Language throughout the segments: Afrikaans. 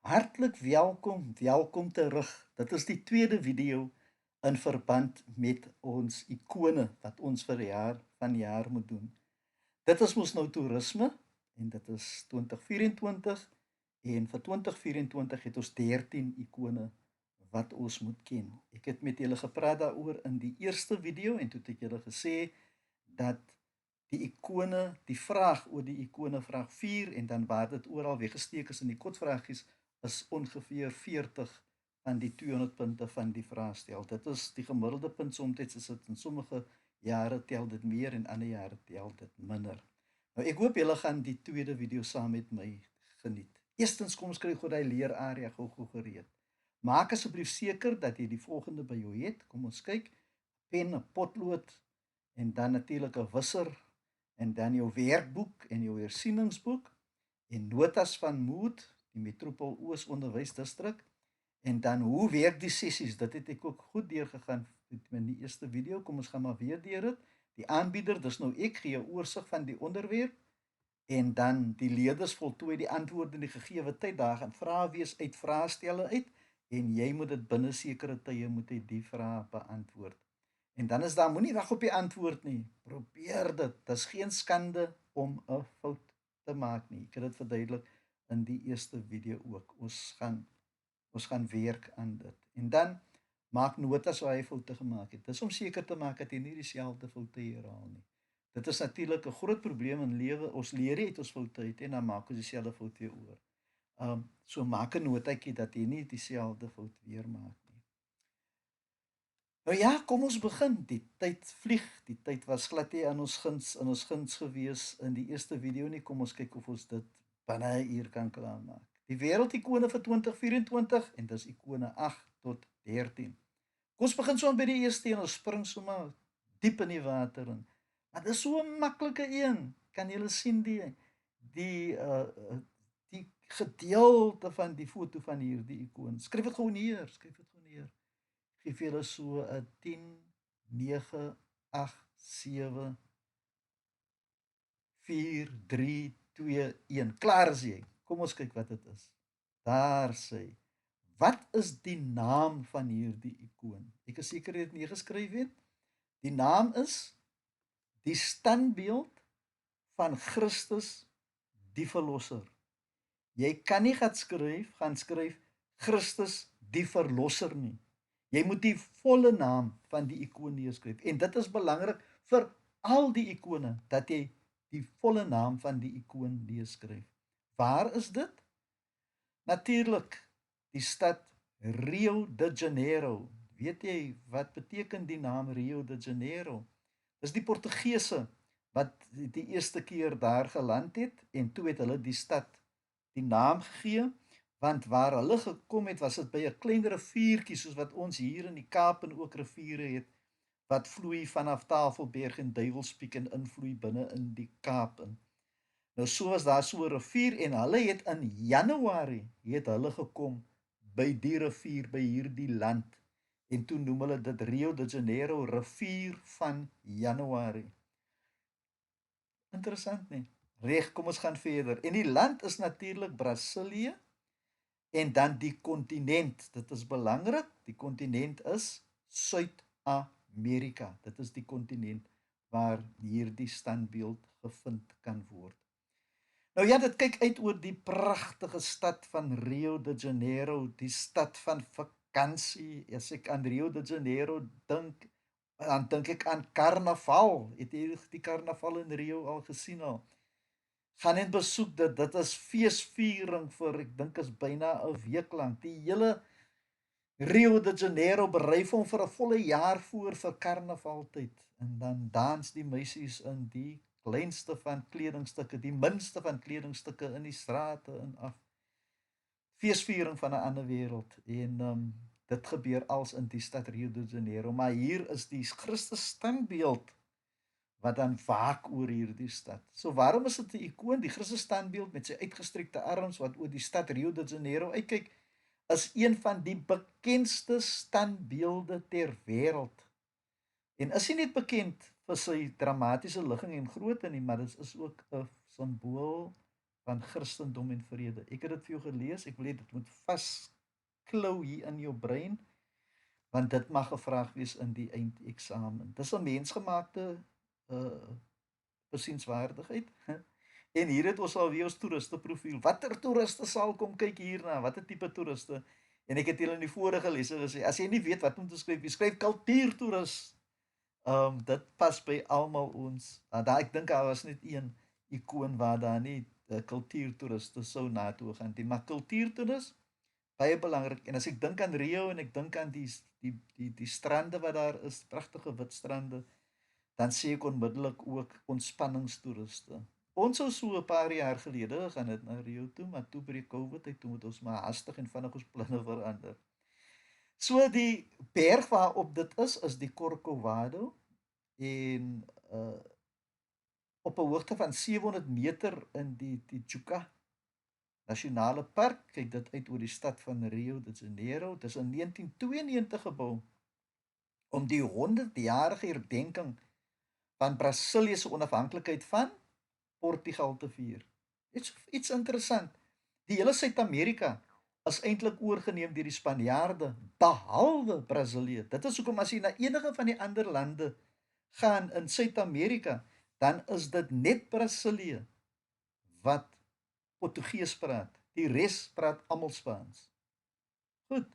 Hartlik welkom, welkom terug. Dit is die tweede video in verband met ons ikone wat ons vir vanjaar moet doen. Dit is mos nou toerisme en dit is 2024 en vir 2024 het ons 13 ikone wat ons moet ken. Ek het met julle gepraat daaroor in die eerste video en toe het ek julle gesê dat die ikone, die vraag oor die ikone vraag 4 en dan waar dit oral weggesteek is in die kotvragies is ongeveer 40 van die 200 punte van die vraagstel. Dit is die gemiddelde punt, soms is dit in sommige jare tel dit meer en ander jare tel dit minder. Nou ek hoop julle gaan die tweede video saam met my geniet. Eerstens kom ons kry gou daai leerarea gou gereed. Maak asseblief seker dat jy die volgende by jou het. Kom ons kyk. Pen, 'n potlood en dan natuurlik 'n wisser en dan jou werkboek en jou hersieningsboek en notas van Mood, die Metropool Oos Onderwysdistrik en dan hoe werk die sessies? Dit het ek ook goed deurgegaan in die eerste video. Kom ons gaan maar weer deur dit. Die aanbieder, dis nou ek gee 'n oorsig van die onderwerp en dan die leerders voltooi die antwoorde in die gegeewe tyd. Daar gaan vrae wees uit vraestelle uit en jy moet dit binne sekere tye moet jy die vrae beantwoord. En dan is daar moenie wag op die antwoord nie. Probeer dit. Dis geen skande om 'n fout te maak nie. Ek het dit verduidelik in die eerste video ook. Ons gaan werk aan dit. En dan maak notas waar jy foute gemaak het. Dis om seker te maak dat jy nie dieselfde foute herhaal nie. Dit is natuurlik 'n groot probleem in lewe. Ons leer nie uit ons foute uit en dan maak ons dieselfde fout weer oor. So maak 'n notaatjie dat jy nie dieselfde fout weer maak nie. Nou ja, kom ons begin. Die tyd vlieg. Die tyd was glad nie aan ons guns gewees in die eerste video nie. Kom ons kyk of ons dit binne 'n uur kan klaarmaak. Die wêreldikone vir 2024 en dis ikone 8 tot 13. Kom ons begin sommer by die eerste en ons spring sommer diep in die water in. Maar dis so 'n maklike een. Kan julle sien die die gedeelte van die foto van hierdie ikoon. Skryf dit gou neer, skryf dit gou neer. Gee vir julle so 'n 10, 9, 8, 7, 4, 3, 2, 1. Klaar is jy. Kom ons kyk wat dit is. Daar sê. Wat is die naam van hierdie ikoon? Ek is seker jy het neergeskryf het. Die naam is die standbeeld van Christus die verlosser. Jy kan nie gaan skryf Christus die verlosser nie. Jy moet die volle naam van die ikoon neerskryf. En dit is belangrik vir al die ikone dat jy die volle naam van die ikoon neerskryf. Waar is dit? Natuurlik die stad Rio de Janeiro. Weet jy wat beteken die naam Rio de Janeiro? Dis die Portugese wat die eerste keer daar geland het en toe het hulle die stad die naam gegee, want waar hulle gekom het was dit by 'n klein riviertjie soos wat ons hier in die Kaap en ook riviere het wat vloei vanaf Tafelberg en Duiwelspiek en invloei binne in die Kaap in. Nou so was daar so 'n rivier en hulle het in Januarie het hulle gekom by die rivier by hierdie land en toe noem hulle dit Rio de Janeiro, rivier van Januarie. Interessant nie? Reg, kom ons gaan verder. En die land is natuurlik Brasilië en dan die kontinent. Dit is belangrik. Die kontinent is Suid-Amerika. Dit is die kontinent waar hierdie standbeeld gevind kan word. Nou ja, dit kyk uit oor die pragtige stad van Rio de Janeiro, die stad van vakansie. As ek aan Rio de Janeiro dink, dan dink ek aan karnaval. Het jy die karnaval in Rio al gesien al? Gaan en besoek dit. Dit is feesviering vir ek dink is byna 'n week lank. Die hele Rio de Janeiro berei hom vir 'n volle jaar voor vir karnavaltyd en dan dans die meisies in die kleinste van kledingstukke, die minste van kledingstukke in die strate en af. Feesviering van 'n ander wêreld en dit gebeur als in die stad Rio de Janeiro, maar hier is die Christus standbeeld wat dan waak oor hierdie stad. So waarom is dit 'n ikoon? Die Christus standbeeld met sy uitgestrekte arms wat oor die stad Rio de Janeiro uitkyk, is een van die bekendste standbeelde ter wêreld. En is hy net bekend vir sy dramatiese ligging en grootte nie, maar dit is ook 'n simbool van Christendom en vrede. Ek het dit vir jou gelees, ek wil hê dit moet vasklou hier in jou brein, want dit mag gevraag wees in die eindeksamen. Dis 'n mensgemaakte besienswaardigheid. En hier het ons alweer ons toeriste profiel. Watter toeriste sal kom kyk hierna? Watter tipe toeriste? En ek het julle in die vorige lesse gesê, as jy nie weet wat om te skryf, jy skryf kultuurtoerist. Dit pas by almal ons. Daar ek dink daar was net een ikoon waar daar nie kultuurtoeriste sou na toe gaan nie, maar kultuurtoerist baie belangrik. En as ek dink aan Rio en ek dink aan die strande wat daar is, pragtige wit strande, dan sê ek onmiddellik ook ontspanningstoeriste. Ons sou so 'n paar jaar gelede gegaan het na Rio toe, maar toe breek COVID uit, toe moet ons maar hastig en vinnig ons planne verander. So die berg waarop dit is die Corcovado en op 'n hoogte van 700 meter in die Tijuca Nasionale Park kyk dit uit oor die stad van Rio de Janeiro. Dit is in 1992 gebou om die 100-jarige herdenking van Brasilië se onafhanklikheid van Portugal te vier. Iets interessant. Die hele Suid-Amerika is eintlik oorgeneem deur die Spanjaarde, behalwe Brasilië. Dit is hoekom as jy na enige van die ander lande gaan in Suid-Amerika, dan is dit net Brasilië wat Portugees praat. Die res praat almal Spaans. Goed.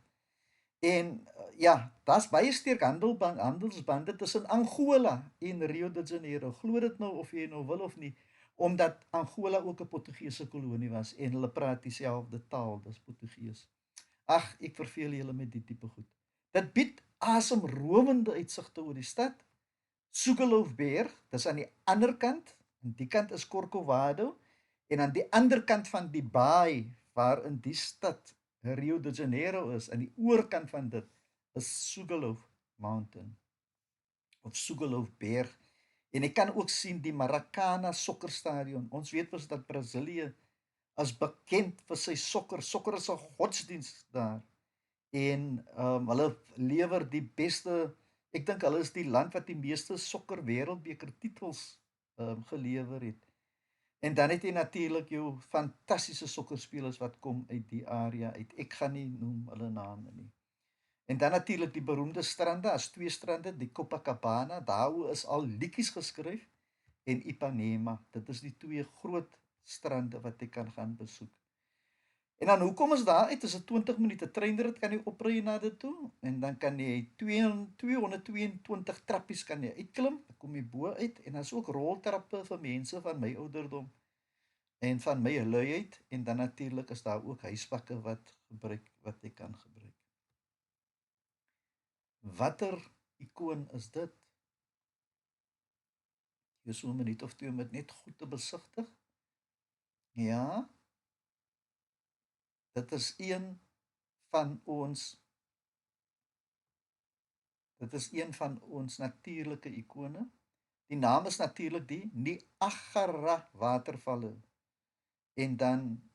En ja, daar's baie sterk handelsbande tussen Angola en Rio de Janeiro. Glo dit nou of jy nou wil of nie, omdat Angola ook 'n Portugese kolonie was en hulle praat dieselfde taal, dis Portugees. Ag, ek verveel julle met die tipe goed. Dit bied asemrowende uitsigte oor die stad. Sugarloafberg, dis aan die ander kant, aan die kant is Corcovado en aan die ander kant van die baai waar in die stad Rio de Janeiro is, aan die oorkant van dit is Sugarloaf Mountain of Sugarloafberg. En ek kan ook sien die Maracana sokkerstadion. Ons weet mos dat Brasilië is bekend vir sy sokker. Sokker is 'n godsdiens daar. En hulle lewer die beste, ek dink hulle is die land wat die meeste sokker wêreldbeker titels gelewer het. En dan het jy natuurlik jou fantastiese sokkerspelers wat kom uit die area uit. Ek gaan nie noem hulle name nie. En dan natuurlik die beroemde strande, as twee strande, die Copacabana, daaroor is al liedjies geskryf, en Ipanema. Dit is die twee groot strande wat jy kan gaan besoek. En dan hoekom is daar uit? Is 'n 20 minute treinrit kan jy opry na dit toe en dan kan jy 222 trappies kan jy uitklim, dan kom jy bo uit en daar's ook roltrappe vir mense van my ouderdom en van my luiheid en dan natuurlik is daar ook huisbakke wat jy kan gebruik. Watter ikoon is dit? Jy so 'n minuut of twee om dit net goed te besigtig. Ja, dit is een van ons natuurlike ikone. Die naam is natuurlik die Niagara watervalle. En dan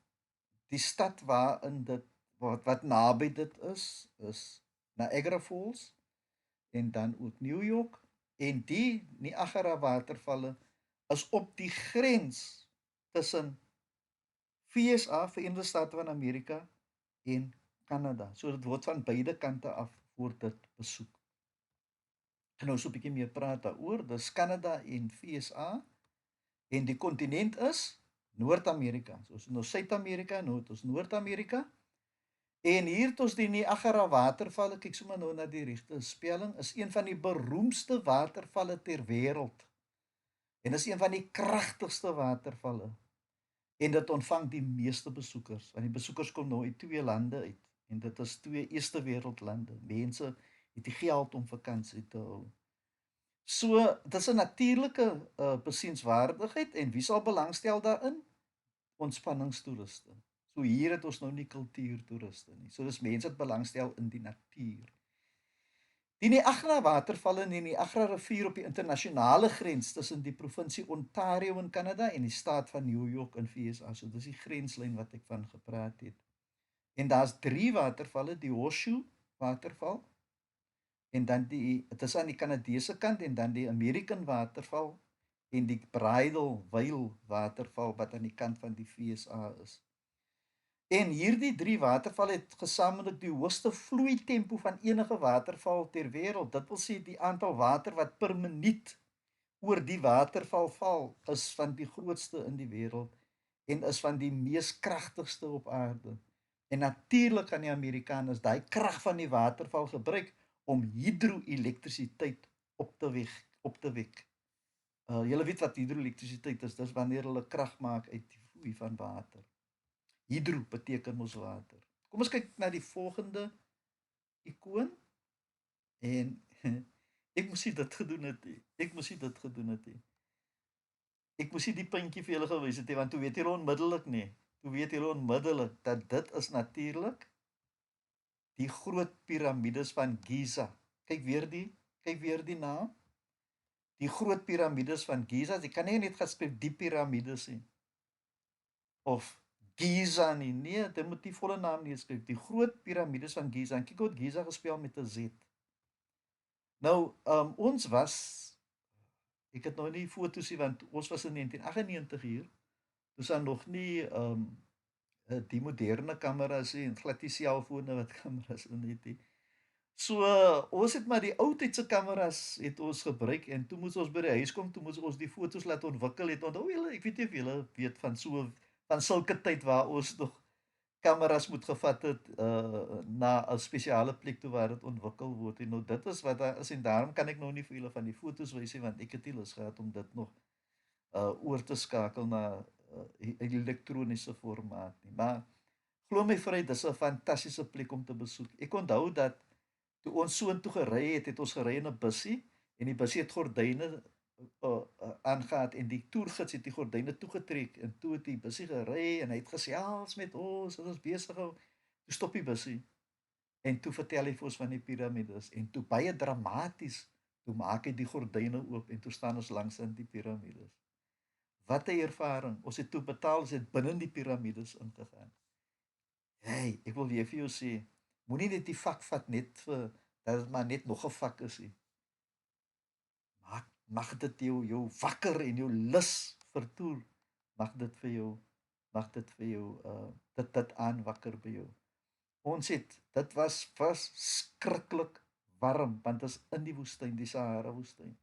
die stad waarin dit wat naby dit is Niagara Falls en dan ook New York en die Niagara watervalle is op die grens tussen VSA, Verenigde State van Amerika en Kanada. So dit word van beide kante af word dit besoek. Ek gaan nou so 'n bietjie meer praat daaroor. Dis Kanada en VSA en die kontinent is Noord-Amerika. So ons het nou Suid-Amerika, nou het ons Noord-Amerika. En hier het ons die Niagara watervalle. Kyk sommer nou na die regte spelling. Is een van die beroemdste watervalle ter wêreld. En is een van die kragtigste watervalle. En dit ontvang die meeste besoekers, want die besoekers kom nou uit twee lande uit en dit is twee eerste wêreldlande. Mense het die geld om vakansie te hou. So, dit is 'n natuurlike besienswaardigheid en wie sal belangstel daarin? Ontspanningstoeriste. So hier het ons nou nie kultuurtoeriste nie. So dis mense wat belangstel in die natuur. Die Niagara watervalle en die Niagara rivier op die internasionale grens tussen die provinsie Ontario in Kanada en die staat van New York in VSA. So dis die grenslyn wat ek van gepraat het. En daar's 3 watervalle, die Horseshoe waterval en dan dit is aan die Kanadese kant en dan die American waterval en die Bridal Veil waterval wat aan die kant van die FSA is. En hierdie 3 watervalle het gesamentlik die hoogste vloeitempo van enige waterval ter wêreld. Dit wil sê die aantal water wat per minuut oor die waterval val is van die grootste in die wêreld en is van die mees kragtigste op aarde. En natuurlik gaan die Amerikaners daai krag van die waterval gebruik om hidroelektrisiteit op te wek. Julle weet wat hidroelektrisiteit is, dis wanneer hulle krag maak uit die vloei van water. Hidro beteken mos water. Kom ons kyk na die volgende ikoon en ek moes dit gedoen het. Ek moes dit gedoen het. Ek moes die puntjie vir julle gewys het, want toe weet julle onmiddellik nie. Toe weet julle onmiddellik dat dit is natuurlik die groot piramides van Giza. Kyk weer die naam. Die groot piramides van Giza. Jy kan nie net geskryf die piramides nie. Of Giza nie. Nee, dit moet die volle naam nie skryf. Die groot piramides van Giza. En kyk hoe Giza gespel met 'n Z. Nou, ons was, ek het nou nie foto's nie want ons was in 1998 hier. Dis dan nog nie die moderne kameras en glad die selfone wat kameras in het. So ons het maar die ou tydse kameras het ons gebruik en toe moes ons by die huis kom, toe moes ons die foto's laat ontwikkel het. Onthou julle, ek weet nie of julle weet van sulke tyd waar ons nog kameras moet gevat het na 'n spesiale plek toe waar dit ontwikkel word. En nou dit is wat daar is en daarom kan ek nou nie vir julle van die foto's wys nie want ek het nie lus gehad om dit nog oor te skakel na elektroniese formaat nie. Maar glo my vry, dis 'n fantastiese plek om te besoek. Ek onthou dat toe ons soontoe gery het, het ons gery in 'n bussie en die bussie het gordyne aangehad en die toergids het die gordyne toegetrek en toe het die bussie gery en hy het gesels met ons en ons besig hou. Toe stop die bussie en toe vertel hy vir ons van die piramides en toe baie dramaties, toe maak hy die gordyne oop en toe staan ons langs in die piramides. Wat 'n ervaring. Ons het toe betaal, ons het binne in die piramides ingegaan. Hey, ek wil weer vir jou sê, moenie net die vak vat net vir dat dit maar net nog 'n vak is nie. Mag dit jou wakker en jou lus vertoer. Mag dit vir jou dit aanwakker by jou. Dit was verskriklik warm want dit is in die woestyn, die Sahara woestyn.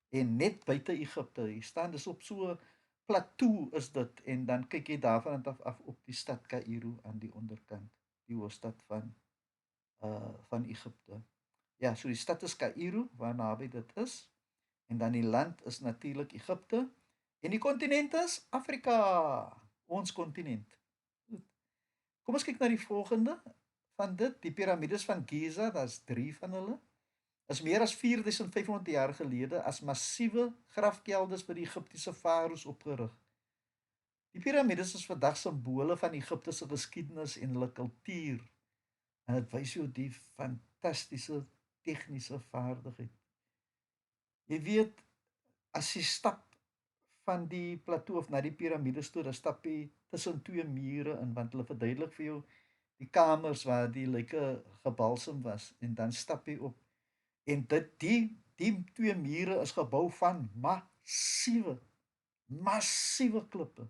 En net buite Egipte, hier staan dis op so plateau is dit en dan kyk jy daarvan af op die stad Kaïro aan die onderkant, die hoofstad van Egipte. Ja, so die stad is Kaïro waar naby dit is en dan die land is natuurlik Egipte en die kontinent is Afrika, ons kontinent. Kom ons kyk na die volgende van dit, die piramides van Giza, daar's 3 van hulle. Is meer as 4500 jaar gelede as massiewe grafkelders vir die Egiptiese farao's opgerig. Die piramides is vandag simbole van Egipte se geskiedenis en hulle kultuur. En dit wys jou die fantastiese tegniese vaardigheid. Jy weet, as jy stap van die plateau of na die piramides toe, dan stap jy tussen 2 mure in, want hulle verduidelik vir jou die kamers waar die lyke gebalsem was en dan stap jy op en die 2 mure is gebou van massiewe klippe.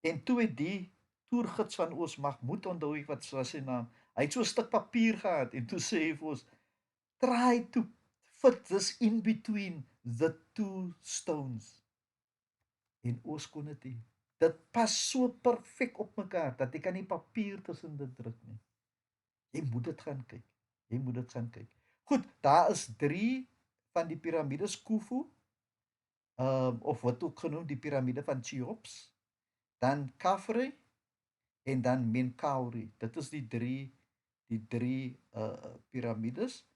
En toe het die toergids van ons Mahmoud, onthou ek wat was sy naam, hy het so 'n stuk papier gehad en toe sê hy vir ons, try to fit this in between the 2 stones. En ons kon dit nie. Dit pas so perfek op mekaar dat ek kan nie papier tussen dit druk nie. Jy moet dit gaan kyk. Goed, daar is 3 van die piramides Khufu, of wat ook genoem die piramide van Cheops, dan Khafre en dan Menkaure. Dit is die drie piramides.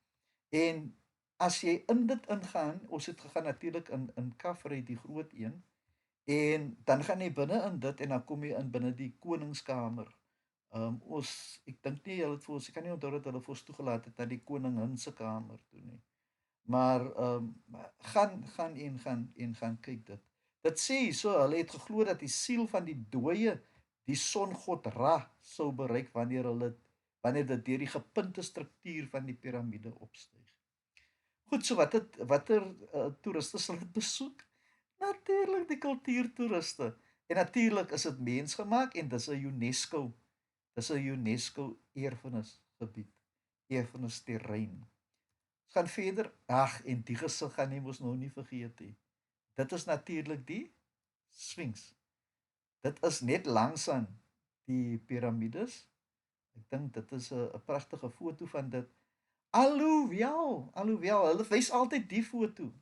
En as jy in dit ingaan, ons het gegaan natuurlik in Khafre, die groot een, en dan gaan jy binne in dit en dan kom jy in binne die koningskamer. Ek dink nie hulle het vir ons, ek kan nie onthou dat hulle vir ons toegelaat het na die koningin se kamer toe nie. Maar gaan kyk dit. Dit sê hierso, hulle het geglo dat die siel van die dooie die songod Ra sou bereik wanneer dit deur die gepunte struktuur van die piramide opstyg. Goed, so watter toeriste sal dit besoek? Natuurlik die kultuurtoeriste. En natuurlik is dit mensgemaak en dis 'n UNESCO. Dis 'n UNESCO erfenisgebied, erfenisterrein. Ons gaan verder. Ag, en die gesig gaan jy mos nou nie vergeet nie. Dit is natuurlik die Sphinx. Dit is net langs aan die piramides. Ek dink dit is 'n pragtige foto van dit. Alhoewel, hulle wys altyd die foto.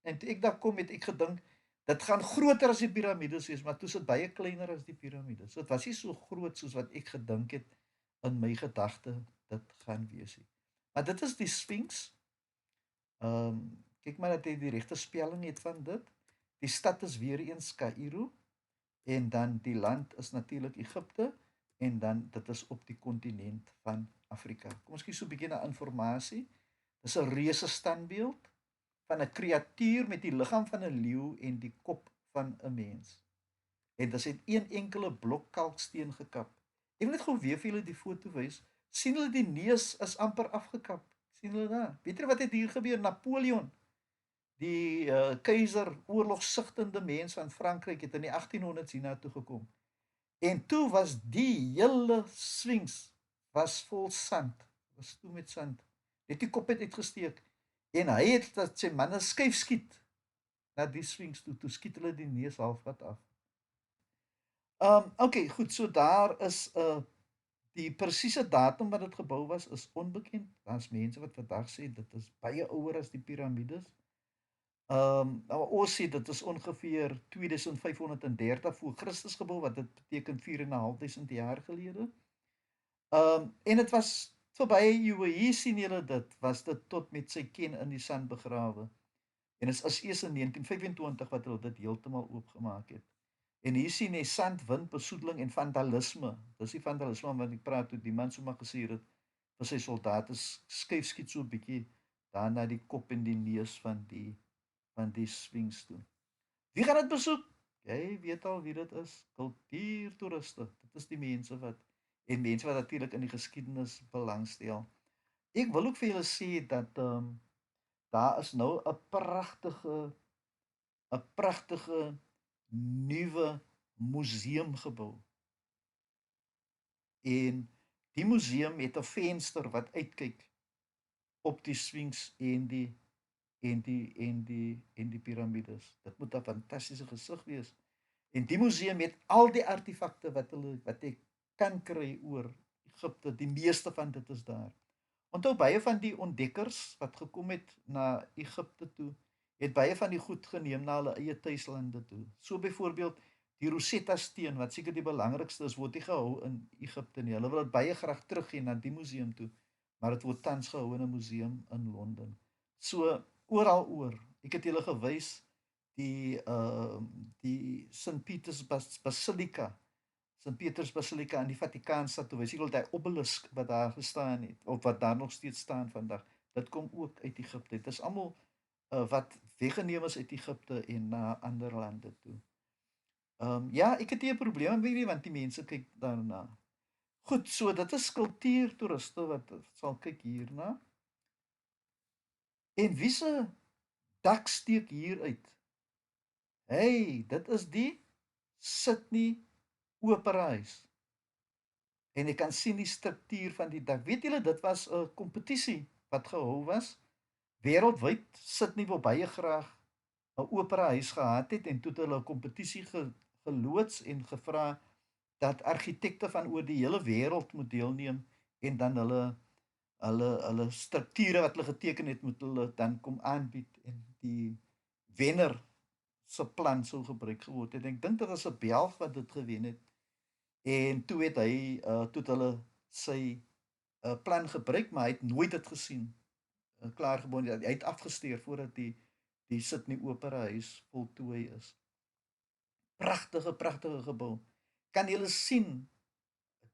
En toe ek daar kom het ek gedink dit gaan groter as die piramides wees, maar toe is dit baie kleiner as die piramides. So dit was nie so groot soos wat ek gedink het in my gedagte dit gaan wees nie. Maar dit is die Sphinx. Kyk maar dat jy die regte spelling het van dit. Die stad is weer eens Kaïro en dan die land is natuurlik Egipte en dan dit is op die kontinent van Afrika. Kom ons kyk so 'n bietjie na inligting. Dis 'n reuse standbeeld van 'n kreatuur met die liggaam van 'n leeu en die kop van 'n mens. En dit is uit een enkele blok kalksteen gekap. Ek wil net gou weer vir julle die foto wys. sien hulle die neus is amper afgekap. sien hulle daar? Weet jy wat het hier gebeur? Napoleon, die keiser, oorlogsigtende mens van Frankryk het in die 1800s hiernatoe gekom. En toe was die hele Sphinx was vol sand. Was toe met sand. Net die kop het uitgesteek. En hy het dat sy manne skuif skiet na die Sphinx toe. Toe skiet hulle die neus halfpad af. Okay, goed, so daar is die presiese datum wat dit gebou was is onbekend. Daar's mense wat vandag sê dit is baie ouer as die piramides. Nou ons sê dit is ongeveer 2530 voor Christus gebou, wat dit beteken 4.500 jaar gelede. En dit was vir baie eeue, hier sien julle dit, was dit tot met sy ken in die sand begrawe. En dit is eers in 1925 wat hulle dit heeltemal oopgemaak het. En hier sien jy sand, wind, besoedeling en vandalisme. Dis die vandalisme wat ek praat toe die man sommer gesê het vir sy soldate skuif skiet so 'n bietjie daar na die kop en die neus van die Sphinx toe. Wie gaan dit besoek? Jy weet al wie dit is. Kultuurtoeriste. Dit is die mense wat en mense wat natuurlik in die geskiedenis belangstel. Ek wil ook vir julle sê dat daar is nou 'n pragtige nuwe museum gebou. En die museum het 'n venster wat uitkyk op die Sphinx en die piramides. Dit moet 'n fantastiese gesig wees. En die museum het al die artefakte wat ek kan kry oor Egipte. Die meeste van dit is daar. Onthou baie van die ontdekkers wat gekom het na Egipte toe, het baie van die goed geneem na hulle eie tuislande toe. So byvoorbeeld die Rosetta steen wat seker die belangrikste is, word nie gehou in Egipte nie. Hulle wil dit baie graag teruggee na die museum toe, maar dit word tans gehou in 'n museum in Londen. So oor. Ek het julle gewys die St. Peter's Basilica. St. Petrus Basilika in die Vatikaanstad, toe wys jy daai obelisk wat daar gestaan het of wat daar nog steeds staan vandag. Dit kom ook uit Egipte. Dit is almal wat weggeneem is uit Egipte en na ander lande toe. Ja, ek het nie 'n probleem met nie want die mense kyk daarna. Goed, so dit is kultuurtoeriste wat sal kyk hierna. En wie se dak steek hier uit? Hey, dit is die Sydney Operahuis. En jy kan sien die struktuur van die dak. Weet julle dit was 'n kompetisie wat gehou was wêreldwyd. Sydney wou baie graag 'n operahuis gehad het en toe het hulle 'n kompetisie geloods en gevra dat argitekte van oor die hele wêreld moet deelneem en dan hulle strukture wat hulle geteken het moet hulle dan kom aanbied en die wenner se plan sou gebruik geword het. Ek dink dit was 'n Belg wat dit gewen het. En toe het hy toe het hulle sy plan gebruik, maar hy het nooit dit gesien. Klaar gebou. Hy het afgesteur voordat die Sydney Operahuis voltooi is. Pragtige gebou. Kan julle sien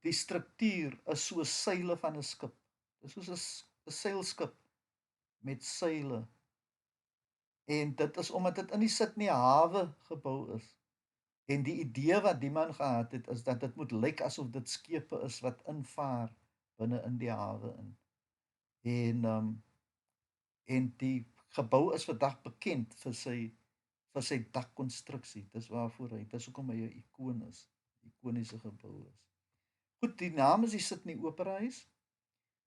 die struktuur is so seile van 'n skip. Dis soos 'n seilskip met seile. En dit is omdat dit in die Sydney hawe gebou is. En die idee wat die man gehad het is dat dit moet lyk asof dit skepe is wat invaar binne in die hawe in. En en die gebou is vandag bekend vir vir sy dakkonstruksie. Dis waarvoor hy, dis hoekom hy 'n ikoon is, 'n ikoniese gebou is. Goed, die naam is die Sydney Opera Huis.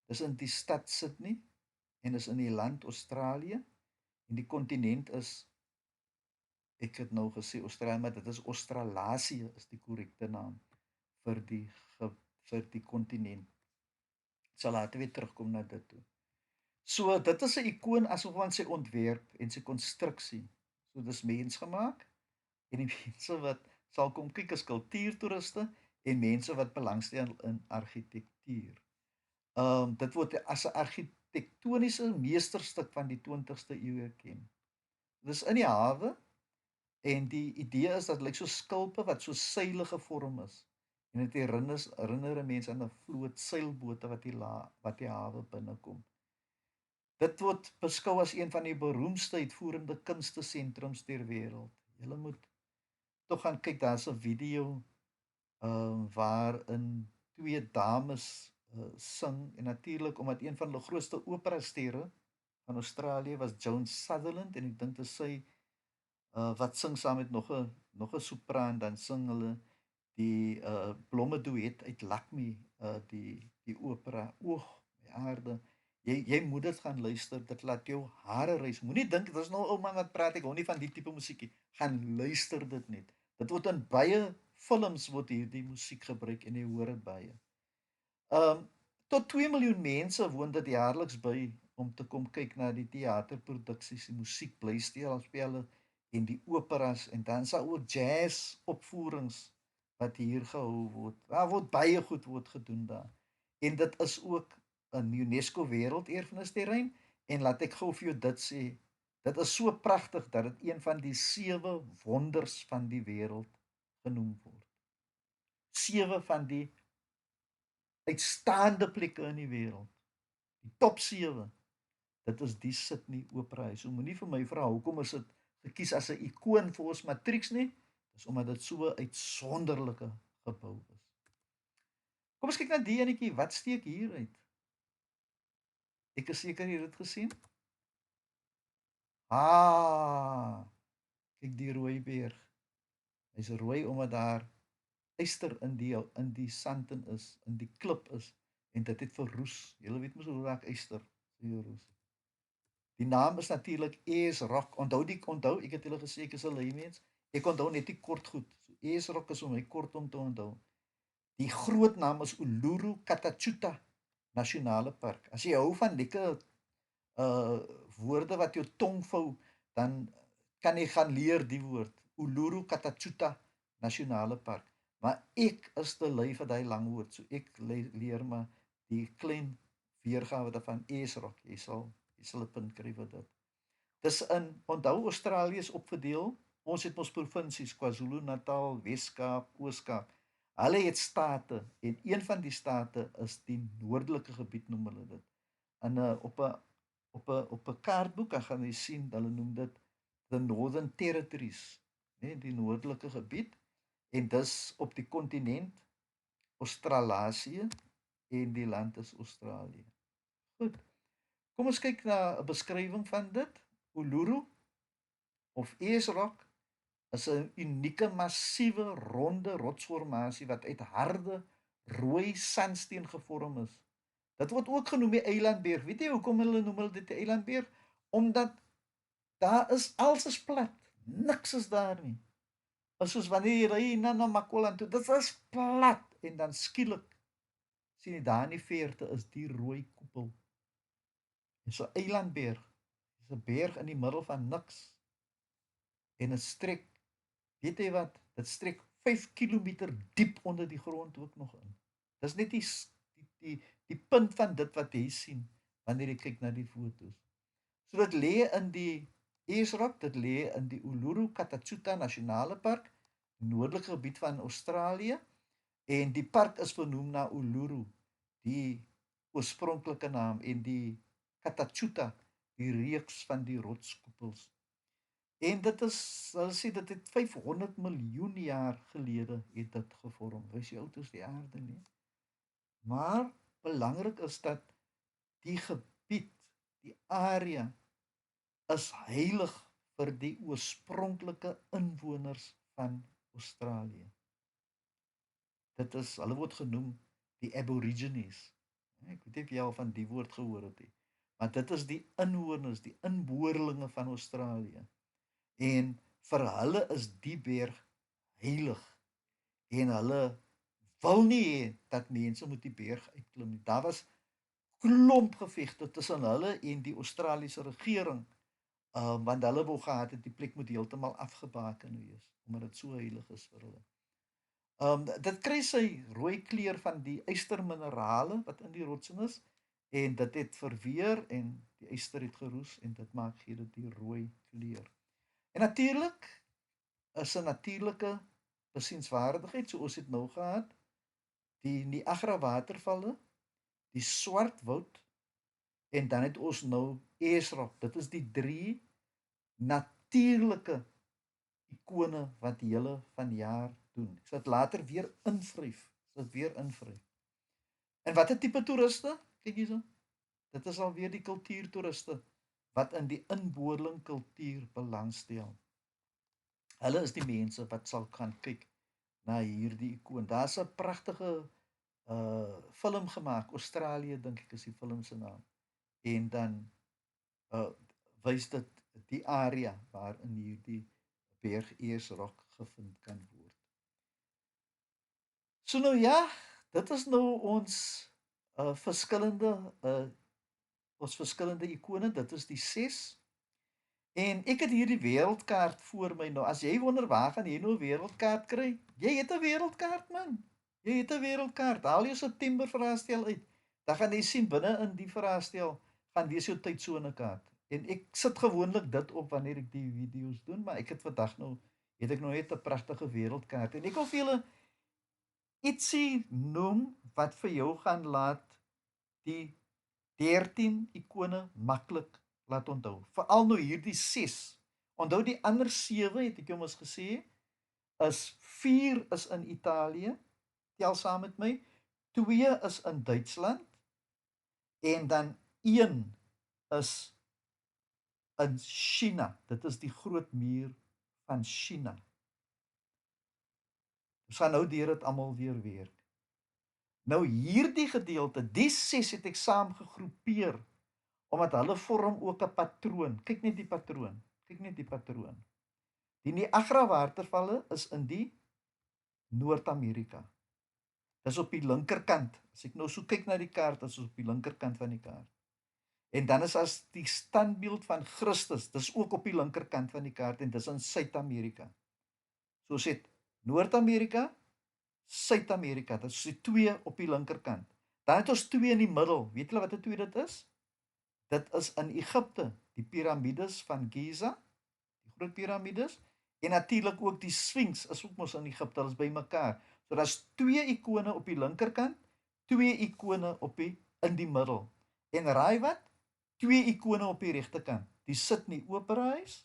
Dis in die stad Sydney en is in die land Australië en die kontinent is, ek het nou gesê Australië, maar dit is Australasië is die korrekte naam vir die vir die kontinent. Ek sal later weer terugkom na dit toe. So dit is 'n ikoon asof van sy ontwerp en sy konstruksie. So dis mensgemaak en die mense wat sal kom kyk is kultuurtoeriste en mense wat belangstel in argitektuur. Dit word as 'n argitektoniese meesterstuk van die 20ste eeu erken. Dis in die hawe en die idee is dat dit lyk so skulpe wat so seile gevorm is. En dit herinner mense aan 'n vloot seilbote wat die hawe binnekom. Dit word beskou as een van die beroemdste uitvoerende kunstesentrums ter wêreld. Julle moet tog gaan kyk, daar's 'n video waarin twee dames sing en natuurlik omdat een van hulle grootste operasterre van Australië was Joan Sutherland en ek dink dit is sy wat sing saam met nog 'n sopraan, dan sing hulle die blomme duet uit Lakme, die opera Oog my aarde. Jy moet dit gaan luister, dit laat jou hare rys. Moenie dink dit is nou 'n ou man wat praat, ek hou nie van die tipe musiekie. Gaan luister dit net. Dit word in baie films word hierdie musiek gebruik en jy hoor dit baie. Tot 2 miljoen mense woon dit jaarliks by om te kom kyk na die teaterproduksies, die musiek, blyspelle en die operas en dan is daar ook jazz opvoerings wat hier gehou word. Daar word baie goed gedoen daar. En dit is ook 'n UNESCO wêrelderfenisterrein en laat ek gou vir jou dit sê, dit is so pragtig dat dit een van die 7 wonders van die wêreld genoem word. 7 van die uitstaande plekke in die wêreld. Die top 7. Dit is die Sydney Opera Huis. So moenie vir my vra hoekom is dit gekies as 'n ikoon vir ons matrieks nie? Dis omdat dit so 'n uitsonderlike gebou is. Kom ons kyk na die enetjie, wat steek hier uit? Ek is seker jy het dit gesien. Kyk die rooi beer. Hy's rooi omdat daar yster in die sand is, in die klip is en dit het verroes. Julle weet mos hoe raak yster verroes. Die naam is natuurlik Ayers Rock. Onthou, ek het julle gesê ek is 'n lui mens. Ek onthou net die kort goed. So Ayers Rock is vir my kort om te onthou. Die groot naam is Uluru Katachuta Nasionale Park. As jy hou van lekker woorde wat jou tong vou, dan kan jy gaan leer die woord Uluru Katachuta Nasionale Park. Maar ek is te lui vir daai lang woord, so ek leer maar die klein weergawe daarvan Ayers Rock. Jy sal 'n punt kry vir dit. Dis onthou Australië is opgedeel. Ons het ons provinsies KwaZulu-Natal, Wes-Kaap, Oos-Kaap. Hulle het state en een van die state is die noordelike gebied noem hulle dit. En op 'n kaartboek dan gaan jy sien hulle noem dit the Northern Territories, né, die noordelike gebied en dis op die kontinent Australasië en die land is Australië. Goed. Kom ons kyk na 'n beskrywing van dit. Uluru of Ayers Rock is 'n unieke massiewe ronde rotsformasie wat uit harde rooi sandsteen gevorm is. Dit word ook genoem die eilandberg. Weet jy hoekom hulle noem dit die eilandberg? Omdat daar is alles is plat. Niks is daar nie. Is soos wanneer jy ry na Namakoland toe, dit is plat en dan skielik sien jy daar in die verte is die rooi koepel. Dis 'n eilandberg. Dis 'n berg in die middel van niks. En dit strek, weet jy wat? Dit strek 5 kilometer diep onder die grond ook nog in. Dis net die punt van dit wat jy sien wanneer jy kyk na die foto's. So dit lê in die Ayers Rock, dit lê in die Uluru Katachuta Nasionale Park, noordelike gebied van Australië en die park is vernoem na Uluru, die oorspronklike naam en die Katachuta, die reeks van die rotskoepels. En dit is, hulle sê dit het 500 miljoen jaar gelede het dit gevorm. Wys jy oud is die aarde nie. Maar belangrik is dat die gebied, die area is heilig vir die oorspronklike inwoners van Australië. Dit is, hulle word genoem die Aborigines. Ek weet nie of jy al van die woord gehoor het nie. Maar dit is die inwoners, die inboorlinge van Australië. En vir hulle is die berg heilig. En hulle wil nie hê dat mense moet die berg uitklim nie. Daar was klomp gevegte tussen hulle en die Australiese regering, want hulle wou gehad het die plek moet heeltemal afgebaken wees, omdat dit so heilig is vir hulle. Dit kry sy rooi kleur van die ysterminerale wat in die rotse is, en dit het verweer en die yster het geroes en dit maak gee dit die rooi kleur. En natuurlik is 'n natuurlike besienswaardigheid, soos dit nou gehad, die Niagara watervalle, die Swartwoud en dan het ons nou Ayers-Rock. Dit is die 3 natuurlike ikone wat hele vanjaar doen. Ek sal dit later weer invryf. En watter tipe toeriste? Kyk hierso. Dit is alweer die kultuurtoeriste wat in die inboorling kultuur belangstel. Hulle is die mense wat sal gaan kyk na hierdie ikoon. Daar's 'n pragtige film gemaak, Australië dink ek is die film se naam. En dan wys dit die area waarin hierdie berg Ayers-Rock gevind kan word. So nou ja, dit is nou ons verskillende ikone, dit is die 6. En ek het hierdie wêreldkaart voor my nou. As jy wonder waar gaan jy nou 'n wêreldkaart kry? Jy het 'n wêreldkaart man. Jy het 'n wêreldkaart. Haal jou September vraestel uit. Dan gaan jy sien binne in die vraestel gaan wees jou tydsone kaart. En ek sit gewoonlik dit op wanneer ek die video's doen, maar ek het vandag nou het ek nou net 'n pragtige wêreldkaart en ek wil vir julle ietsie noem wat vir jou gaan laat die 13 ikone maklik laat onthou. Veral nou hierdie 6. Onthou die ander 7 het ek jou mos gesê, is 4 is in Italië, tel saam met my, 2 is in Duitsland en dan 1 is in China. Dit is die groot muur van China. Ons gaan nou deur dit almal weer werk. Nou hierdie gedeelte, die 6 het ek saam gegroepeer omdat hulle vorm ook 'n patroon. Kyk net die patroon. Die Niagara watervalle is in die Noord-Amerika. Dis op die linkerkant. As ek nou so kyk na die kaart, is ons op die linkerkant van die kaart. En dan is as die standbeeld van Christus, dis ook op die linkerkant van die kaart en dis in Suid-Amerika. So sê Noord-Amerika, Suid-Amerika, dit is die 2 op die linkerkant. Dan het ons 2 in die middel. Weet julle wat 'n 2 dit is? Dit is in Egipte, die piramides van Giza, die groot piramides, en natuurlik ook die Sphinx is ook mos in Egipte, hulle is bymekaar. So daar's 2 ikone op die linkerkant, 2 ikone in die middel. En raai wat? 2 ikone op die regterkant. Die Sydney Opera House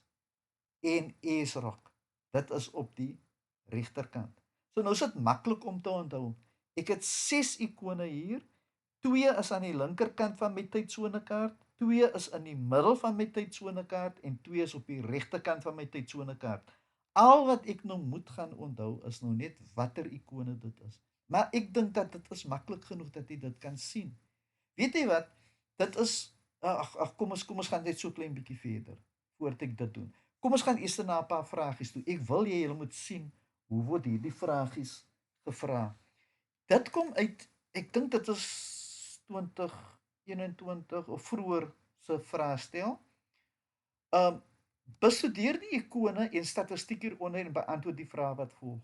en Ayers-Rock. Dit is op die regterkant. So nou is dit maklik om te onthou. Ek het 6 ikone hier. 2 is aan die linkerkant van my tydsonekaart, 2 is in die middel van my tydsonekaart en 2 is op die regterkant van my tydsonekaart. Al wat ek nou moet gaan onthou is nou net watter ikone dit is. Maar ek dink dat dit is maklik genoeg dat jy dit kan sien. Weet jy wat? Dit is kom ons gaan net so klein bietjie verder voordat ek dit doen. Kom ons gaan eers na 'n paar vragies toe. Ek wil julle moet sien hoe word hierdie vragies gevra. Dit kom uit, ek dink dit is 2021 of vroeër se vraestel. Bestudeer die ikone en statistiek hieronder en beantwoord die vrae wat volg.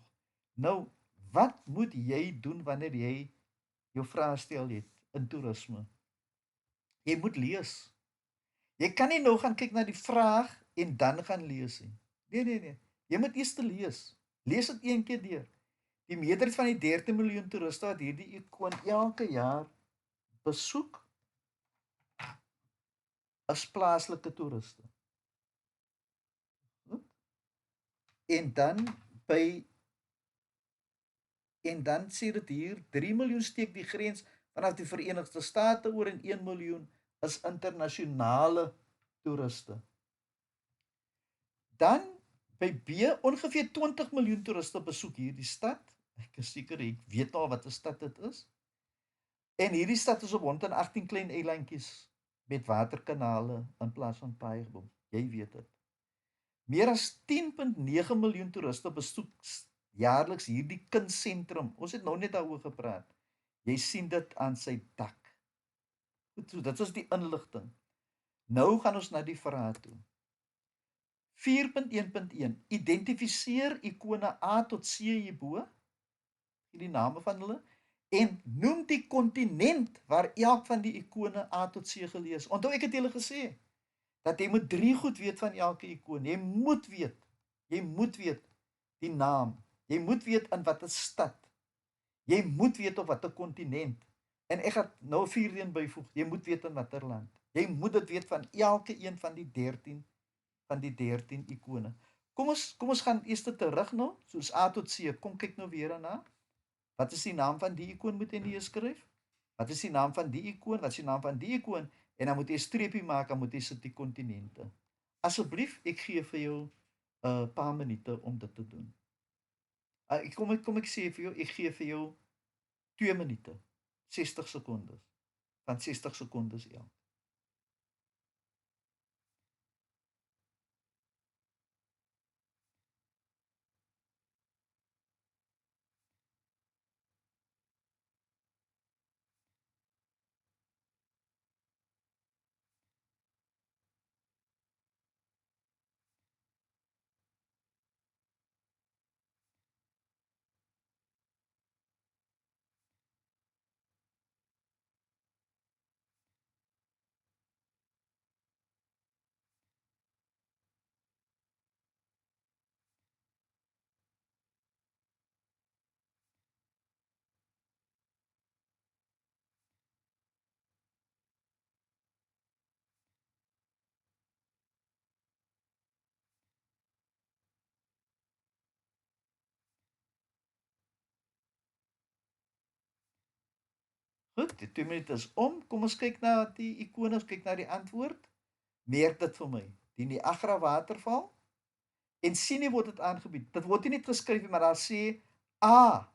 Nou, wat moet jy doen wanneer jy jou vraestel het in toerisme? Jy moet lees. Jy kan nie nou gaan kyk na die vraag en dan gaan lees nie. Nee. Jy moet eers lees. Lees dit een keer deur. Die meerderheid van die 13 miljoen toeriste wat hierdie ikoon elke jaar besoek, is plaaslike toeriste. En dan sê dit hier 3 miljoen steek die grens vanaf die Verenigde State oor en 1 miljoen is internasionale toeriste. Dan by B, ongeveer 20 miljoen toeriste besoek hierdie stad. Ek is seker jy weet al wat 'n stad dit is. En hierdie stad is op 118 klein eilandjies met waterkanale in plaas van paaie. Jy weet dit. Meer as 10.9 miljoen toeriste besoek jaarliks hierdie kunstsentrum. Ons het nou net daaroor gepraat. Jy sien dit aan sy dak. Goed, so dit is die inligting. Nou gaan ons na die vrae toe. 4.1.1 Identifiseer ikone A tot C hierbo, die name van hulle, en noem die kontinent waar elk van die ikone A tot C gelees. Onthou ek het julle gesê dat jy moet 3 goed weet van elke ikoon. Jy moet weet die naam. Jy moet weet in watter stad. Jy moet weet op watter kontinent. En ek gaan nou 'n vierde een byvoeg. Jy moet weet in watter land. Jy moet dit weet van elke een van die 13 ikone. Kom ons gaan eers terug nou, soos A tot C. Kom kyk nou weer daarna. Wat is die naam van die ikoon moet jy neerskryf? Wat is die naam van die ikoon? Wat is die naam van die ikoon? En dan moet jy 'n streepie maak, dan moet jy sit die kontinente. Asseblief, ek gee vir jou 'n paar minute om dit te doen. Kom ek sê vir jou, ek gee vir jou 2 minute. 60 sekondes. Van 60 sekondes elk. Goed, die 2 minute is om. Kom ons kyk na die ikone, ons kyk na die antwoord. Merk dit vir my. Die Niagara waterval. En sien jy word dit aangebied. Dit word nie net geskryf nie, maar daar sê A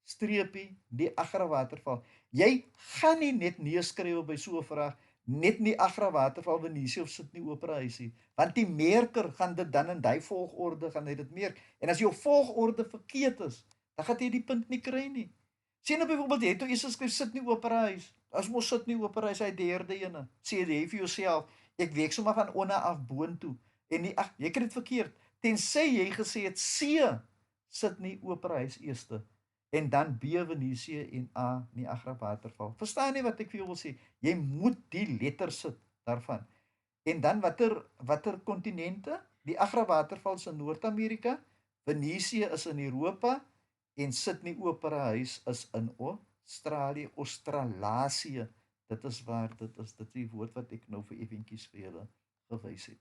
streepie Niagara waterval. Jy gaan nie net neerskryf by so 'n vraag net Niagara waterval Venesië of Sydney Opera House nie, want die merker gaan dit dan in daai volgorde gaan hy dit merk. En as jou volgorde verkeerd is, dan gaan jy die punt nie kry nie. Sien nou byvoorbeeld jy het nou eers geskryf Sydney Opera House. As mos Sydney Opera House hy derde ene. Sê jy vir jouself, ek werk sommer van onder af boontoe en nie ag, jy kry dit verkeerd. Tensy jy gesê het C Sydney Opera House eerste en dan B Venesië en A Niagara waterval. Verstaan jy wat ek vir jou wil sê? Jy moet die letters sit daarvan. En dan watter kontinente? Die Niagara waterval is in Noord-Amerika, Venesië is in Europa en Sydney Opera House is in Australië, Australasie. Dit is waar dit is. Dit is die woord wat ek nou vir eventjies vir julle gewys het.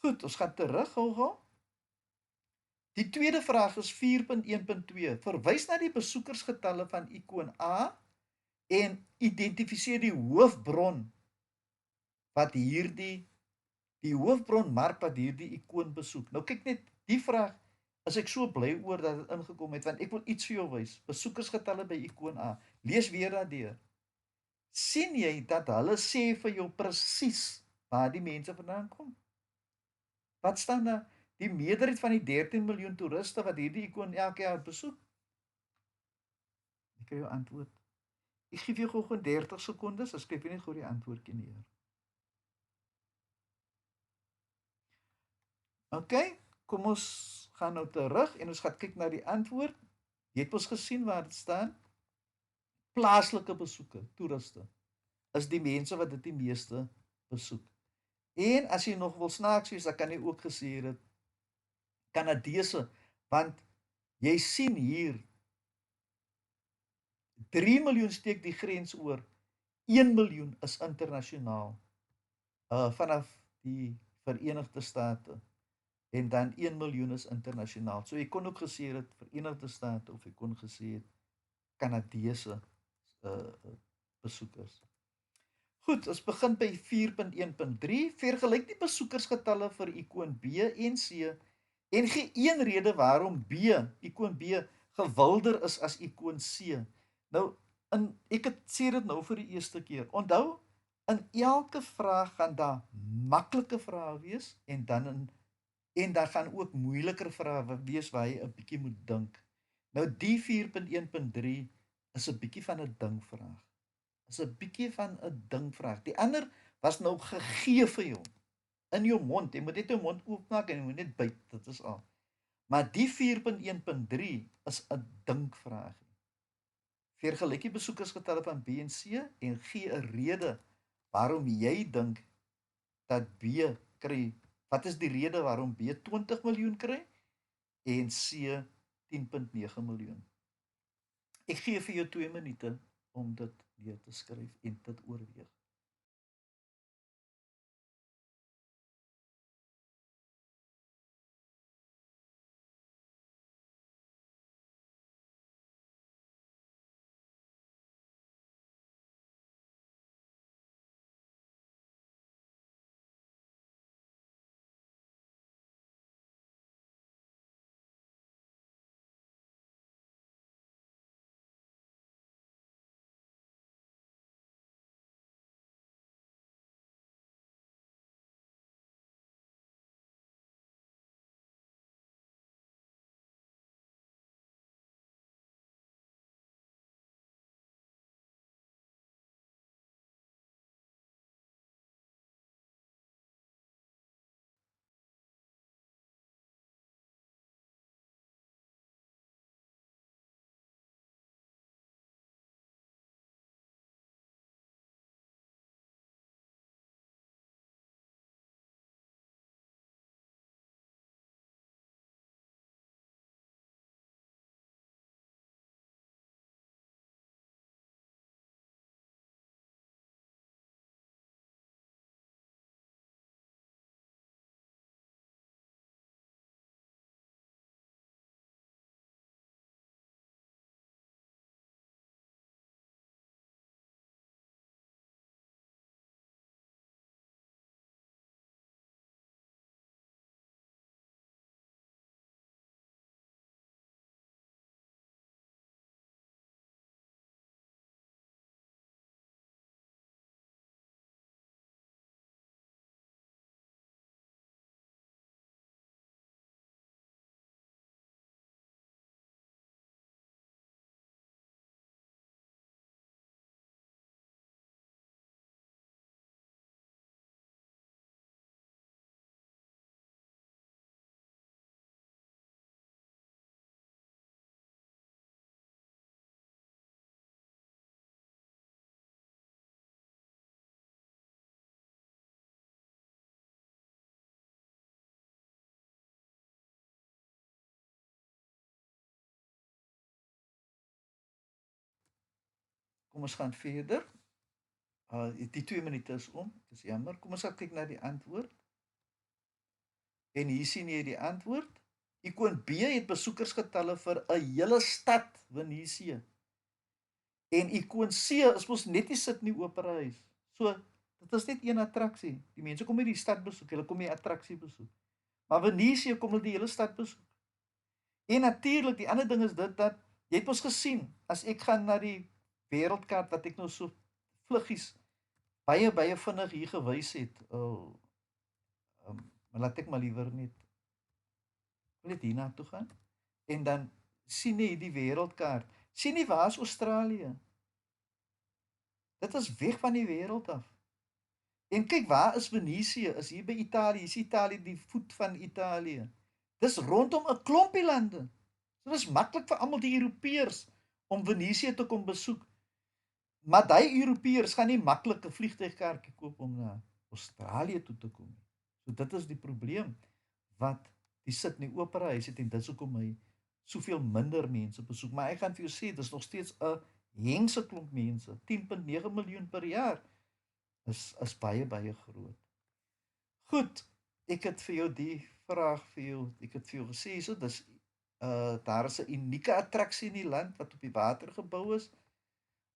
Goed, ons gaan terug gou-gou. Die tweede vraag is 4.1.2. Verwys na die besoekersgetalle van ikoon A en identifiseer die hoofbron wat die hoofbronmark wat hierdie ikoon besoek. Nou kyk net, die vraag is ek so bly oor dat dit ingekom het, want ek wil iets vir jou wys. Besoekersgetalle by ikoon A. Lees weer daardeur. Sien jy dat hulle sê vir jou presies waar die mense vandaan kom? Wat staan daar? Die meerderheid van die 13 miljoen toeriste wat hierdie ikoon elke jaar besoek. Ek kry jou antwoord. Ek gee vir jou gou 30 sekondes, dan skryf jy net gou die antwoordjie neer. OK, kom ons gaan nou terug en ons gaan kyk na die antwoord. Jy het ons gesien waar dit staan. Plaaslike besoeke, toeriste, is die mense wat dit die meeste besoek. En as jy nog wil snaaks wees, dan kan jy ook gesê het Kanadese, want jy sien hier 3 miljoen steek die grens oor. 1 miljoen is internasionaal. Vanaf die Verenigde State. En dan 1 miljoen is internasionaal. So jy kon ook gesê het Verenigde State of jy kon gesê het Kanadese besoekers. Goed, ons begin by 4.1.3. Vergelyk die besoekersgetalle vir ikoon B en C en gee een rede waarom ikoon B gewilder is as ikoon C. Nou, ek sê dit nou vir die eerste keer. Onthou, in elke vraag gaan daar maklike vrae wees en dan gaan ook moeiliker vrae wees waar jy 'n bietjie moet dink. Nou die 4.1.3 is 'n bietjie van 'n dinkvraag. Is 'n bietjie van 'n dinkvraag. Die ander was nou gegee vir jou in jou mond. Jy moet net jou mond oopmaak en jy moet net byt, dit is al. Maar die 4.1.3 is 'n dinkvraag. Vergelyk die besoekersgetalle van B en C en gee 'n rede waarom jy dink dat B kry. Wat is die rede waarom B 20 miljoen kry en C 10.9 miljoen? Ek gee vir jou 2 minute om dit neer te skryf en dit oorweeg. Kom ons gaan verder. Die 2 minute is om. Dis jammer. Kom ons kyk na die antwoord. En hier sien jy die antwoord. Ikoon B het besoekersgetalle vir 'n hele stad Venesië. En ikoon C is mos net nie sit in die opera huis. So, dit is net een attraksie. Die mense kom nie die stad besoek, hulle kom die attraksie besoek. Maar Venesië kom hulle die hele stad besoek. En natuurlik, die ander ding is dit dat jy het mos gesien, as ek gaan na die wêreldkaart wat ek nou so vluggies baie vinnig hier gewys het. Maar laat ek maar liewer net hiernatoe gaan. En dan sien jy die wêreldkaart. Sien jy waar is Australië? Dit is weg van die wêreld af. En kyk, waar is Venesië? Is hier by Italië. Is Italië die voet van Italië? Dis rondom 'n klompie lande. So dis maklik vir almal die Europeërs om Venesië te kom besoek. Maar daai Europeërs gaan nie maklik 'n vliegtuigkaartjie koop om na Australië toe te kom nie. So dit is die probleem wat die Sydney Opera Huis het en dis hoekom hy soveel minder mense besoek. Maar ek gaan vir jou sê, dis nog steeds 'n hengse klomp mense. 10.9 miljoen per jaar is baie groot. Goed, ek het vir jou die vraag ek het vir jou gesê so, daar is 'n unieke attraksie in die land wat op die water gebou is.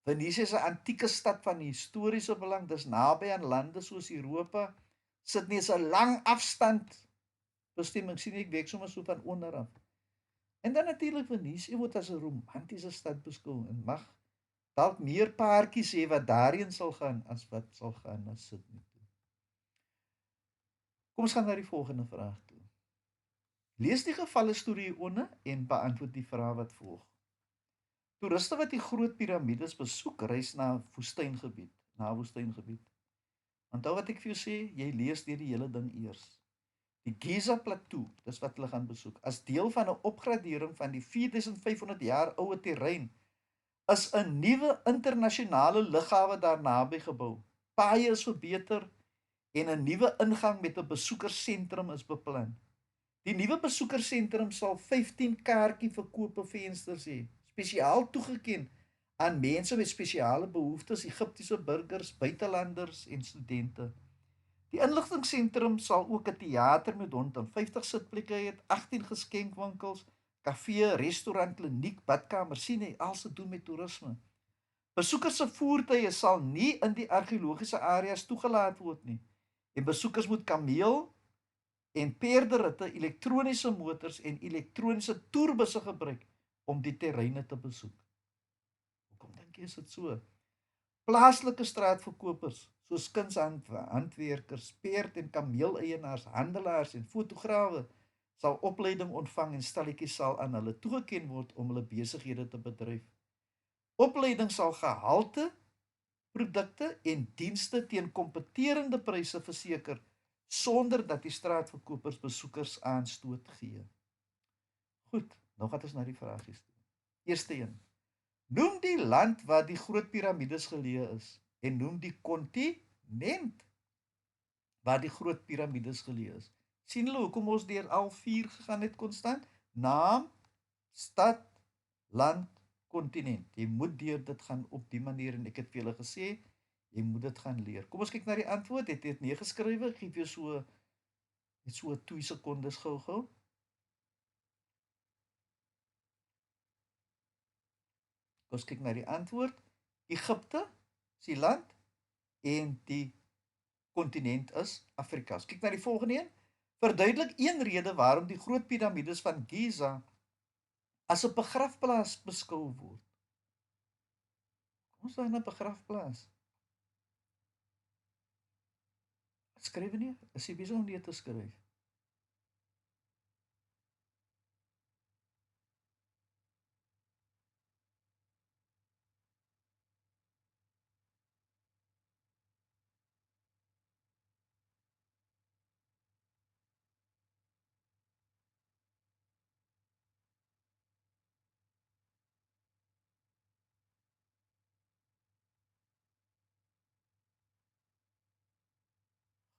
Venesië is 'n antieke stad van historiese belang, dis naby aan lande soos Europa. Sydney is 'n lang afstand bestemming, sien ek werk sommer so van onder af. En dan natuurlik Venesië word as 'n romantiese stad beskou en mag dalk meer paartjies hê wat daarheen sal gaan as wat sal gaan na Sydney toe. Kom ons gaan na die volgende vraag toe. Lees die gevalle storie hieronder en beantwoord die vrae wat volg. Toeriste wat die groot piramides besoek, reis na 'n woestyngebied, Onthou wat ek vir jou sê, jy lees deur die hele ding eers. Die Giza Plateau, dis wat hulle gaan besoek, as deel van 'n opgradering van die 4500 jaar oue terrein, is 'n nuwe internasionale lughawe daar naby gebou. Paaie is verbeter en 'n nuwe ingang met 'n besoekersentrum is beplan. Die nuwe besoekersentrum sal 15 kaartjie verkope vensters hê, spesiaal toegeken aan mense met spesiale behoeftes, Egiptiese burgers, buitelanders en studente. Die inligtingseentrum sal ook 'n teater met 150 sitplekke hê, 18 geskenkwinkels, kafee, restaurant, kliniek, badkamer, sien jy, alles te doen met toerisme. Besoekers se voertuie sal nie in die argeologiese areas toegelaat word nie. En besoekers moet kameel en perderitte, elektroniese motors en elektroniese toerbusse gebruik om die terreine te besoek. Hoekom dink jy is dit so? Plaaslike straatverkopers, soos kunshandwerkers, perd- en kameeleienaars, handelaars en fotograwe, sal opleiding ontvang en stalletjies sal aan hulle toegeken word om hulle besighede te bedryf. Opleiding sal gehalte, produkte en dienste teen kompeterende pryse verseker, sonder dat die straatverkopers besoekers aanstoot gee. Goed, nou gaan ons na die vragies toe. Eerste een. Noem die land waar die groot piramides geleë is en noem die kontinent waar die groot piramides geleë is. Sien julle hoekom ons deur al 4 gegaan het konstant? Naam, stad, land, kontinent. Jy moet deur dit gaan op die manier en ek het vir julle gesê, jy moet dit gaan leer. Kom ons kyk na die antwoord. Het jy dit neergeskrywe? Ek gee vir jou so 2 sekondes gou-gou. Kom ons kyk na die antwoord. Egipte is die land en die kontinent is Afrika. Kyk na die volgende een. Verduidelik een rede waarom die groot piramides van Giza as 'n begrafplaas beskou word. Kom ons sê 'n begrafplaas. Skryf nie, is jy besig om neer te skryf?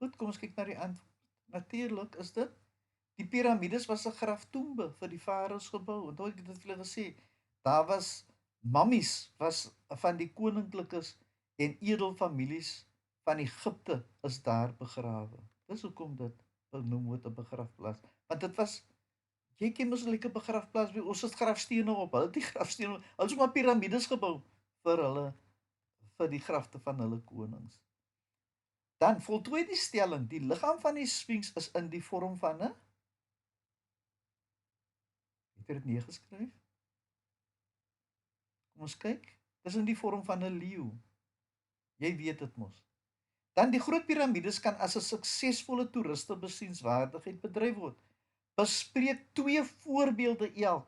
Goed, kom ons kyk na die antwoord. Natuurlik is dit die piramides was 'n graftombe vir die farao's gebou. Onthou ek het dit vir julle gesê. Daar was mammies was van die koninklikes en edelfamilies van Egipte is daar begrawe. Dis hoekom dit genoem word 'n begrafplaas. Want dit was jy ken mos 'n lekker begrafplaas, ons het grafstene op. Hulle het die grafstene, hulle het maar piramides gebou vir hulle vir die grafte van hulle konings. Dan voltooi die stelling, die liggaam van die Sphinx is in die vorm van 'n het jy dit neergeskryf? Kom ons kyk. Dis in die vorm van 'n leeu. Jy weet dit mos. Dan die groot piramides kan as 'n suksesvolle toeristebesienswaardigheid bedryf word. Bespreek 2 voorbeelde elk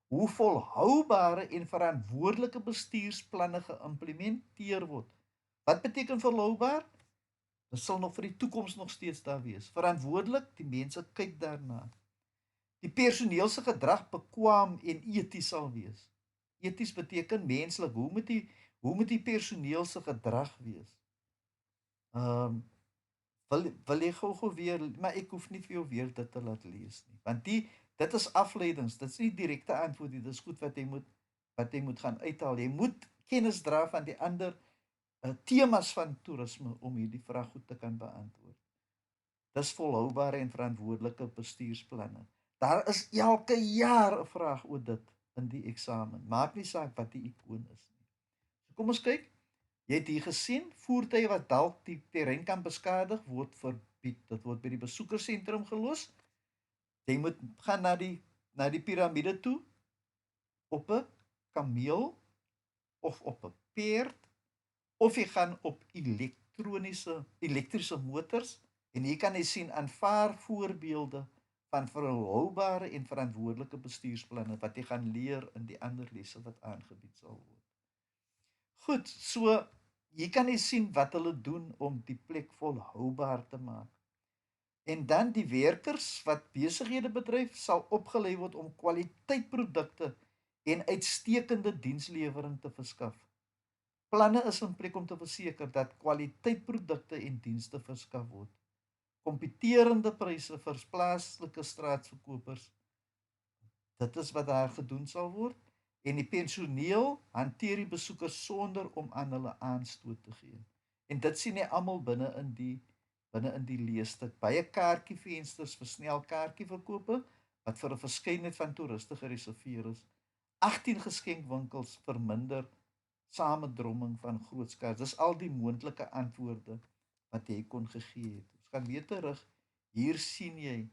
hoe volhoubare en verantwoordelike bestuursplanne geïmplementeer word. Wat beteken volhoubaar? Dit sal nog vir die toekoms nog steeds daar wees. Verantwoordelik, die mense kyk daarna. Die personeel se gedrag bekwaam en eties sal wees. Eties beteken menslik. Hoe moet die personeel se gedrag wees? Wil jy gou weer, maar ek hoef nie vir jou weer dit te laat lees nie. Want dit is afleidings. Dit is nie direkte antwoord nie. Dit is goed wat jy moet gaan uithaal. Jy moet kennis dra van die ander temas van toerisme om hierdie vraag goed te kan beantwoord. Dis volhoubare en verantwoordelike bestuursplanne. Daar is elke jaar 'n vraag oor dit in die eksamen. Maak nie saak wat die ikoon is nie. Kom ons kyk. Jy het hier gesien, voertuie wat dalk die terrein kan beskadig, word verbied. Dit word by die besoekersentrum gelos. Jy moet gaan na die piramide toe op 'n kameel of op 'n perd of jy gaan op elektriese motors en hier kan jy sien aanvaar voorbeelde van volhoubare en verantwoordelike bestuursplanne wat jy gaan leer in die ander lesse wat aangebied sal word. Goed, so hier kan jy sien wat hulle doen om die plek volhoubaar te maak. En dan die werkers wat besighede bedryf sal opgelei word om kwaliteitprodukte en uitstekende dienslewering te verskaf. Planne is in plek om te verseker dat kwaliteitprodukte en dienste verskaf word. Kompeterende pryse vir plaaslike straatverkopers. Dit is wat daar gedoen sal word en die personeel hanteer die besoekers sonder om aan hulle aanstoot te gee. En dit sien jy almal binne in die leesstuk. Baie kaartjievensters vir snelkaartjieverkope wat vir 'n verskeidenheid van toeriste gereserveer is. 18 geskenkwinkels verminder samedromming van grootskaars. Dis al die moontlike antwoorde wat jy kon gegee het. Ons gaan weer terug. Hier sien jy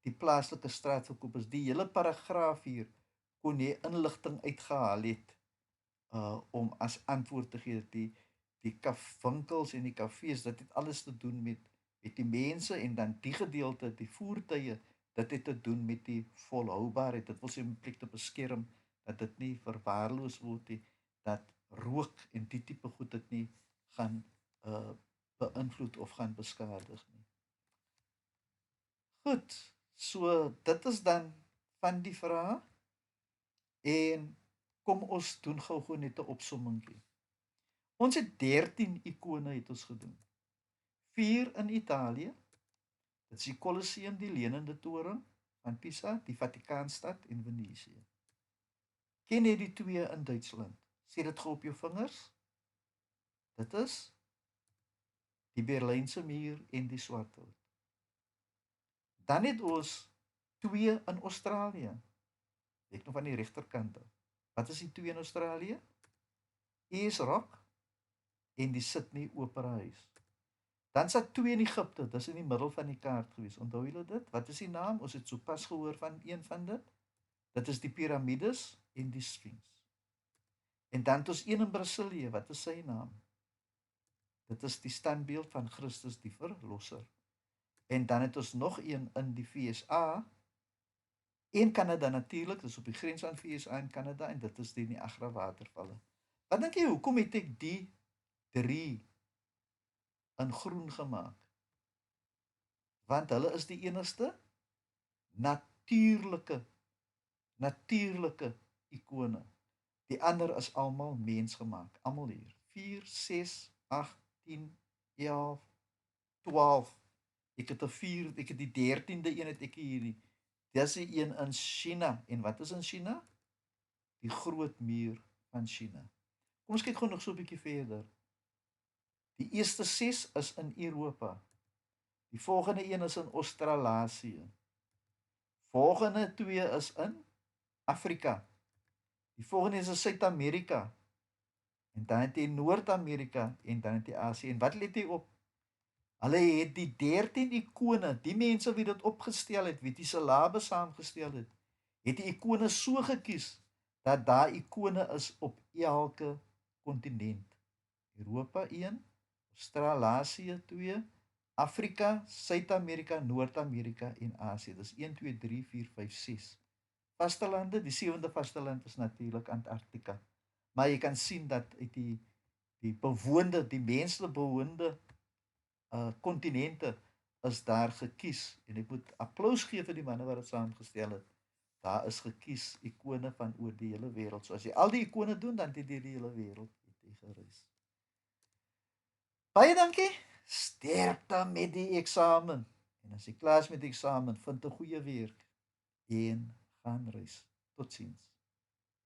die plaaslike straatverkopers. Die hele paragraaf hier kon jy inligting uitgehaal het om as antwoord te gee. Die winkels en die kafees, dit het alles te doen met die mense en dan die gedeelte, die voertuie, dit het te doen met die volhoubaarheid. Dit wil sê om plek te beskerm dat dit nie verwaarloos word nie, dat rook en die tipe goed dit nie gaan beïnvloed of gaan beskadig nie. Goed, so dit is dan van die vrae en kom ons doen gou net 'n opsommingkie. Ons het 13 ikone het ons gedoen. 4 in Italië. Dit is die Colosseum, die Lenende Toring van Pisa, die Vatikaanstad en Venesië. Ken jy die 2 in Duitsland? Sê dit gou op jou vingers. Dit is die Berlynse muur en die Swarthout. Dan het ons 2 in Australië. Ek nog aan die regterkant. Wat is die 2 in Australië? East Rock en die Sydney Opera House. Dan sit 2 in Egipte, dis in die middel van die kaart gewees. Onthou julle dit? Wat is die naam? Ons het sopas gehoor van een van dit. Dit is die piramides en die Sphinx. En dan het ons een in Brasilië, wat is sy naam? Dit is die standbeeld van Christus die Verlosser. En dan het ons nog een in die VSA, en Kanada natuurlik, dis op die grens aan VSA en Kanada, en dit is die Niagara watervalle. Wat dink jy, hoekom het ek die 3 in groen gemaak? Want hulle is die enigste natuurlike ikone. Die ander is almal mensgemaak, almal hier. 4, 6, 8, 10, 11, 12. Ek het die 13de een het ek hierdie. Dis die een in China. En wat is in China? Die groot muur van China. Kom ons kyk gou nog so 'n bietjie verder. Die eerste 6 is in Europa. Die volgende een is in Australië. Volgende 2 is in Afrika. Die volgende is in Suid-Amerika. En dan het jy Noord-Amerika en dan het jy Asië. En wat let jy op? Hulle het die 13 ikone, die mense wie dit opgestel het, wie die syllabe saamgestel het die ikone so gekies dat daar ikone is op elke kontinent. Europa 1, Australië 2, Afrika, Suid-Amerika, Noord-Amerika en Asië. Dis 1, 2, 3, 4, 5, 6. Vastelande, die 7de vasteland is natuurlik Antarktika. Maar jy kan sien dat uit die bewoonde, die menslik bewoonde kontinente is daar gekies. En ek moet applous gee vir die manne wat dit saamgestel het. Daar is gekies ikone van oor die hele wêreld. So as jy al die ikone doen, dan het jy die hele wêreld gereis. Baie dankie. Sterkte met die eksamen. En as jy klaar is met die eksamen, vind 'n goeie werk en gaan reis. Totsiens.